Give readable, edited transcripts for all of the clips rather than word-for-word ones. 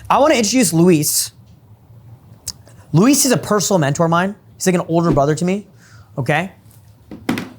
I want to introduce Luis. Luis is a personal mentor of mine. He's like an older brother to me, okay?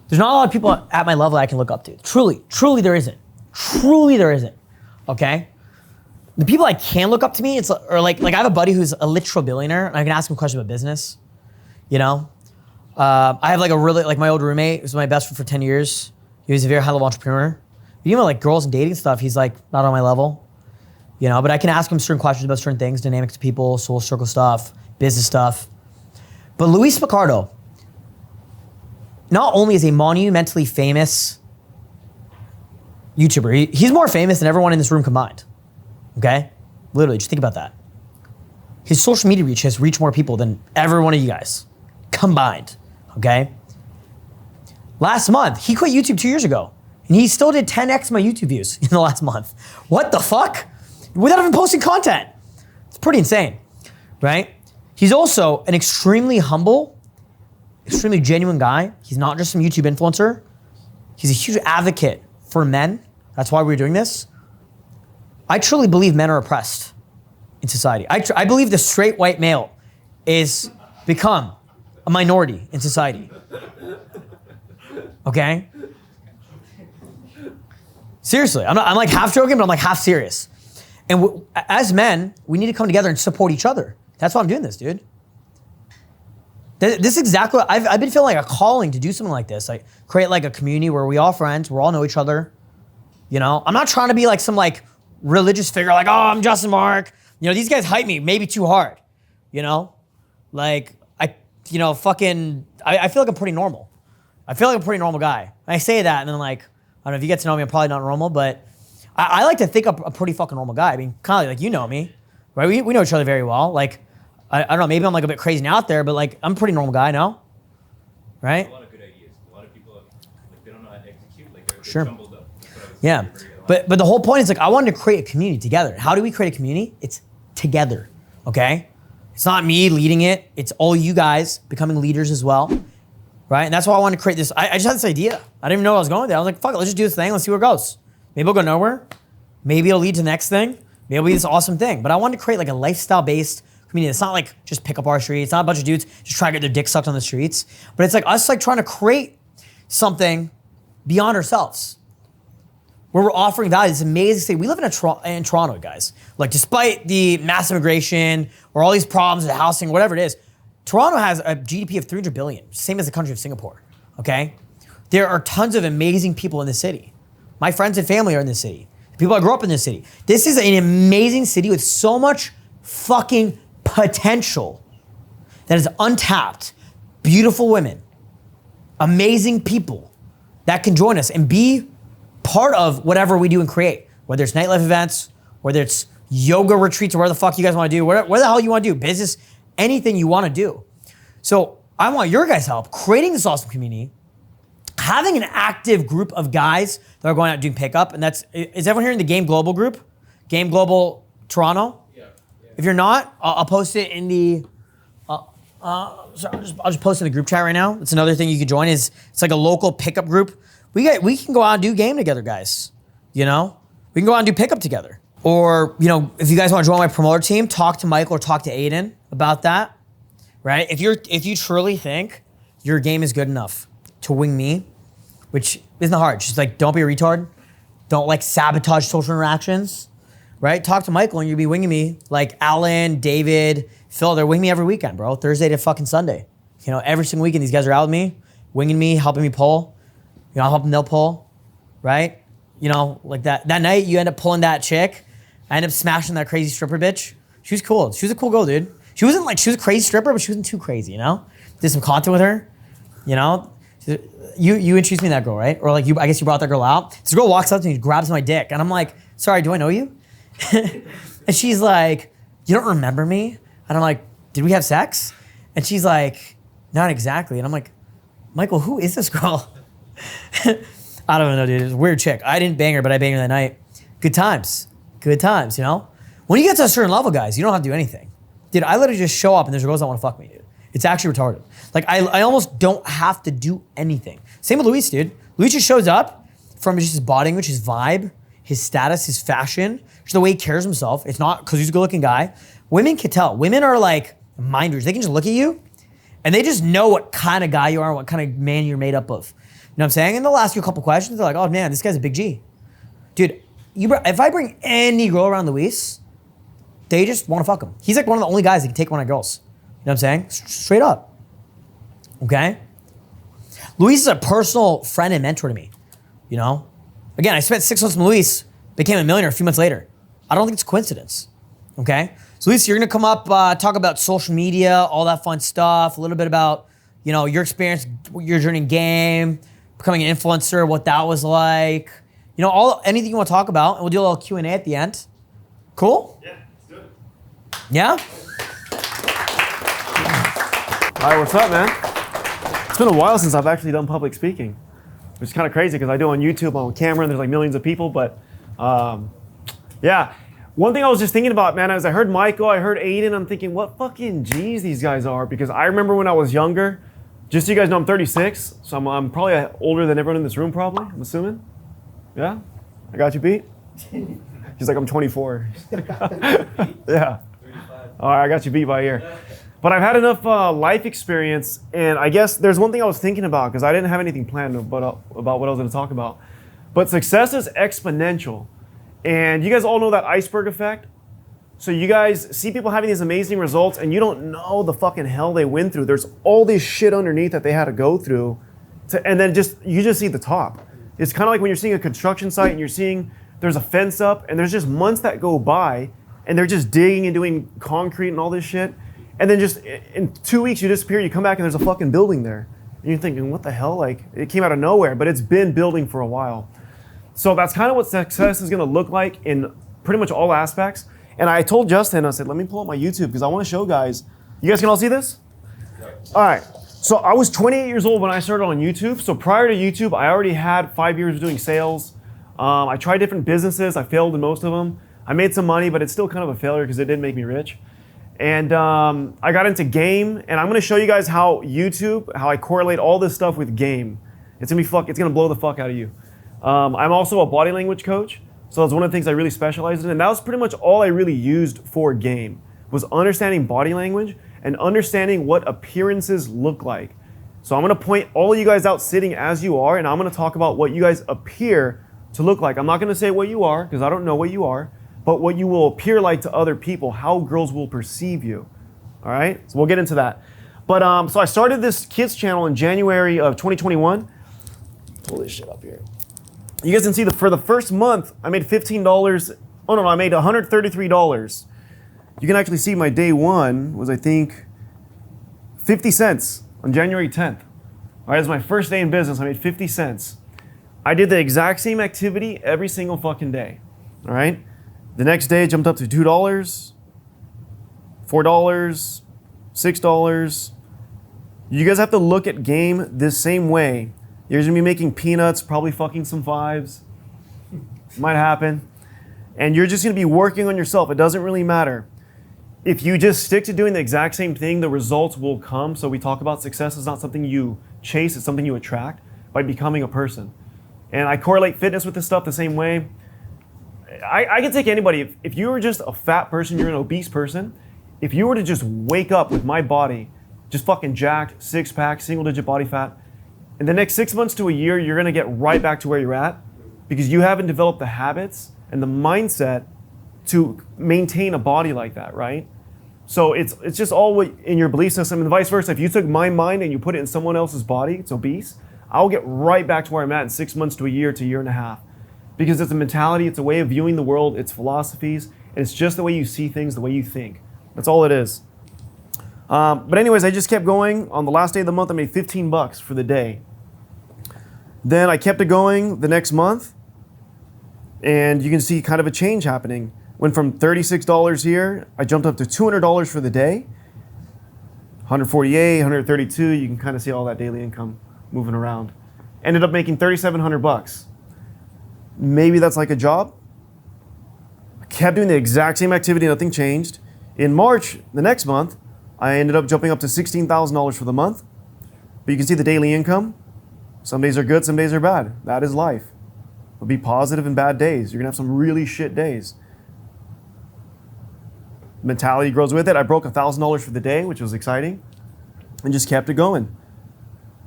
There's not a lot of people at my level I can look up to. Truly there isn't. Truly there isn't, okay? The people I can look up to me, or like I have a buddy who's a literal billionaire, and I can ask him questions about business, you know? I have like my old roommate, who's my best friend for 10 years. He was a very high level entrepreneur. But even like girls and dating stuff, he's like not on my level, you know? But I can ask him certain questions about certain things, dynamics of people, soul circle stuff, business stuff. But Luis Picardo, not only is a monumentally famous YouTuber, he's more famous than everyone in this room combined, okay? Literally, just think about that. His social media reach has reached more people than every one of you guys combined, okay? Last month, he quit YouTube 2 years ago, and he still did 10x my YouTube views in the last month. What the fuck? Without even posting content. It's pretty insane, right? He's also an extremely humble, extremely genuine guy. He's not just some YouTube influencer. He's a huge advocate for men. That's why we're doing this. I truly believe men are oppressed in society. I believe the straight white male is become a minority in society. Okay? Seriously, I'm like half joking, but I'm like half serious. And as men, we need to come together and support each other. That's why I'm doing this, dude. This is exactly what I've been feeling like a calling to do something like this. Like create like a community where we all friends, we all know each other. You know, I'm not trying to be like some like religious figure, like, oh, I'm Justin Marc. You know, these guys hype me maybe too hard. You know, like I feel like I'm pretty normal. I feel like a pretty normal guy. And I say that and then like, I don't know if you get to know me, I'm probably not normal, but I like to think I'm a pretty fucking normal guy. I mean, kind of like you know me, right? We know each other very well. Like, I don't know, maybe I'm like a bit crazy out there, but like I'm a pretty normal guy, no? Right? A lot of good ideas. A lot of people, like, they don't know how to execute. Like they're Sure. jumbled up. Yeah, but the whole point is like I wanted to create a community together. How do we create a community? It's together, okay? It's not me leading it. It's all you guys becoming leaders as well, right? And that's why I wanted to create this. I just had this idea. I didn't even know I was going there. I was like, fuck it, let's just do this thing. Let's see where it goes. Maybe it'll go nowhere. Maybe it'll lead to the next thing. Maybe it'll be this awesome thing. But I wanted to create like a lifestyle-based community. It's not like just pick up our street. It's not a bunch of dudes just trying to get their dick sucked on the streets. But it's like us like trying to create something beyond ourselves, where we're offering value. It's amazing city. We live in Toronto, guys. Like despite the massive immigration or all these problems with housing, whatever it is, Toronto has a GDP of 300 billion, same as the country of Singapore, okay? There are tons of amazing people in the city. My friends and family are in this city. People that grew up in this city. This is an amazing city with so much fucking potential that is untapped. Beautiful women, amazing people that can join us and be part of whatever we do and create, whether it's nightlife events, whether it's yoga retreats or where the fuck you guys want to do, where the hell you want to do, business, anything you want to do. So I want your guys' help creating this awesome community, having an active group of guys that are going out doing pickup, and is everyone here in the Game Global group? Game Global Toronto? Yeah. If you're not, I'll post it in the, I'll just post it in the group chat right now. It's another thing you can join it's like a local pickup group. We can go out and do game together, guys. You know? We can go out and do pickup together. Or, you know, if you guys want to join my promoter team, talk to Michael or talk to Aiden about that, right? If you truly think your game is good enough to wing me, which isn't hard, just like don't be a retard, don't like sabotage social interactions, right? Talk to Michael and you'll be winging me like Alan, David, Phil, they're winging me every weekend, bro. Thursday to fucking Sunday. You know, every single weekend these guys are out with me, winging me, helping me pull. You know, I'll help them, they'll pull, right? You know, like that night you end up pulling that chick. I end up smashing that crazy stripper bitch. She was cool. She was a cool girl, dude. She was a crazy stripper, but she wasn't too crazy, you know? Did some content with her, you know? You introduced me to that girl, right? Or like I guess you brought that girl out. This girl walks up to me and grabs my dick. And I'm like, sorry, do I know you? And she's like, you don't remember me? And I'm like, did we have sex? And she's like, not exactly. And I'm like, Michael, who is this girl? I don't know, dude. It was a weird chick. I didn't bang her, but I banged her that night. Good times, you know? When you get to a certain level, guys, you don't have to do anything. Dude, I literally just show up and there's girls that want to fuck me, dude. It's actually retarded. Like, I almost don't have to do anything. Same with Luis, dude. Luis just shows up from just his body language, his vibe, his status, his fashion, just the way he carries himself. It's not because he's a good-looking guy. Women can tell. Women are like minders. They can just look at you and they just know what kind of guy you are, what kind of man you're made up of. You know what I'm saying? And they'll ask you a couple questions. They're like, oh man, this guy's a big G. Dude, if I bring any girl around Luis, they just want to fuck him. He's like one of the only guys that can take one of girls. You know what I'm saying? Straight up. Okay? Luis is a personal friend and mentor to me. You know? Again, I spent 6 months with Luis, became a millionaire a few months later. I don't think it's a coincidence. Okay? So Luis, you're gonna come up, talk about social media, all that fun stuff, a little bit about, you know, your experience, your journey in game, becoming an influencer, what that was like. You know, anything you want to talk about, and we'll do a little Q&A at the end. Cool? Yeah, let's do it. Yeah? All right, what's up, man? It's been a while since I've actually done public speaking, which is kind of crazy because I do it on YouTube on camera and there's like millions of people, but yeah. One thing I was just thinking about, man, as I heard Michael, I heard Aiden, I'm thinking, what fucking G's these guys are, because I remember when I was younger, just so you guys know, I'm 36, so I'm probably older than everyone in this room probably, I'm assuming. Yeah? I got you beat? He's like, I'm 24. Yeah. All right, I got you beat by a year. But I've had enough life experience, and I guess there's one thing I was thinking about, because I didn't have anything planned about what I was going to talk about. But success is exponential. And you guys all know that iceberg effect? So you guys see people having these amazing results, and you don't know the fucking hell they went through. There's all this shit underneath that they had to go through, and then you just see the top. It's kind of like when you're seeing a construction site, and you're seeing there's a fence up, and there's just months that go by, and they're just digging and doing concrete and all this shit. And then just in 2 weeks, you disappear, you come back and there's a fucking building there. And you're thinking, what the hell? Like, it came out of nowhere, but it's been building for a while. So that's kind of what success is gonna look like in pretty much all aspects. And I told Justin, I said, let me pull up my YouTube because I wanna show guys. You guys can all see this? All right, so I was 28 years old when I started on YouTube. So prior to YouTube, I already had 5 years of doing sales. I tried different businesses, I failed in most of them. I made some money, but it's still kind of a failure because it didn't make me rich. And I got into game, and I'm gonna show you guys how I correlate all this stuff with game. It's gonna blow the fuck out of you. I'm also a body language coach, so that's one of the things I really specialized in, and that was pretty much all I really used for game, was understanding body language and understanding what appearances look like. So I'm gonna point all of you guys out sitting as you are, and I'm gonna talk about what you guys appear to look like. I'm not gonna say what you are, because I don't know what you are, but what you will appear like to other people, how girls will perceive you. All right, so we'll get into that. But so I started this kids channel in January of 2021. Pull this shit up here. You guys can see for the first month, I made $15. Oh no, I made $133. You can actually see my day one was, I think, 50 cents on January 10th. All right, it was my first day in business, I made 50 cents. I did the exact same activity every single fucking day, all right? The next day, it jumped up to $2, $4, $6. You guys have to look at game this same way. You're gonna be making peanuts, probably fucking some fives. Might happen. And you're just gonna be working on yourself. It doesn't really matter. If you just stick to doing the exact same thing, the results will come. So we talk about success is not something you chase, it's something you attract by becoming a person. And I correlate fitness with this stuff the same way. I can take anybody. If you were just a fat person, you're an obese person. If you were to just wake up with my body, just fucking jacked, 6-pack, single-digit body fat, in the next 6 months to a year, you're gonna get right back to where you're at because you haven't developed the habits and the mindset to maintain a body like that, right? So it's just all in your belief system, and vice versa. If you took my mind and you put it in someone else's body, it's obese, I'll get right back to where I'm at in 6 months to a year and a half. Because it's a mentality, it's a way of viewing the world, it's philosophies, and it's just the way you see things, the way you think. That's all it is. But anyways, I just kept going. On the last day of the month, I made $15 for the day. Then I kept it going the next month, and you can see kind of a change happening. Went from $36 here, I jumped up to $200 for the day, 148, 132, you can kind of see all that daily income moving around. Ended up making $3,700. Maybe that's like a job. I kept doing the exact same activity, nothing changed. In March, the next month, I ended up jumping up to $16,000 for the month. But you can see the daily income. Some days are good, some days are bad. That is life. but be positive in bad days. You're gonna have some really shit days. Mentality grows with it. I broke $1,000 for the day, which was exciting, and just kept it going,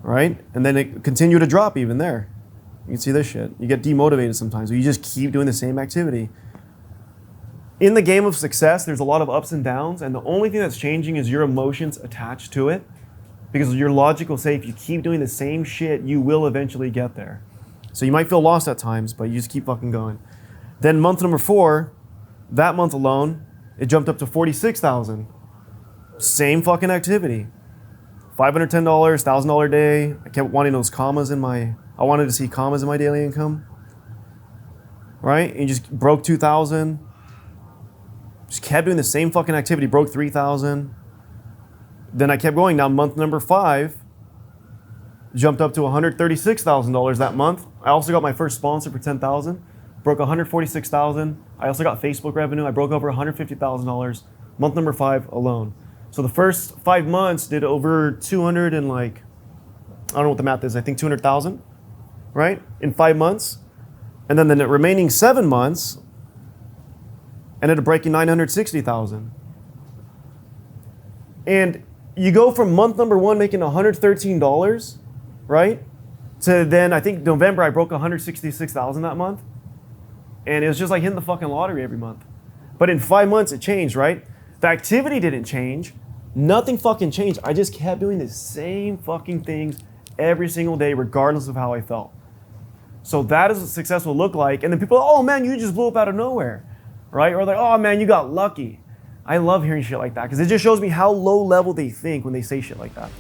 right? And then it continued to drop even there. You can see this shit. You get demotivated sometimes, but you just keep doing the same activity. In the game of success, there's a lot of ups and downs, and the only thing that's changing is your emotions attached to it, because your logic will say if you keep doing the same shit, you will eventually get there. So you might feel lost at times, but you just keep fucking going. Then month number 4, that month alone, it jumped up to $46,000. Same fucking activity. $510, $1,000 a day. I kept wanting those commas I wanted to see commas in my daily income. Right? And you just broke 2,000. Just kept doing the same fucking activity, broke 3,000. Then I kept going. Now month number 5 jumped up to $136,000 that month. I also got my first sponsor for $10,000. Broke $146,000. I also got Facebook revenue. I broke over $150,000 month number 5 alone. So the first 5 months did over 200 and I don't know what the math is. I think 200,000, right? In 5 months. And then the remaining 7 months ended up breaking $960,000. And you go from month number 1 making $113, right? To then I think November I broke $166,000 that month. And it was just like hitting the fucking lottery every month. But in 5 months it changed, right? The activity didn't change. Nothing fucking changed. I just kept doing the same fucking things every single day, regardless of how I felt. So that is what success will look like. And then people, oh man, you just blew up out of nowhere, right? Or like, oh man, you got lucky. I love hearing shit like that because it just shows me how low level they think when they say shit like that.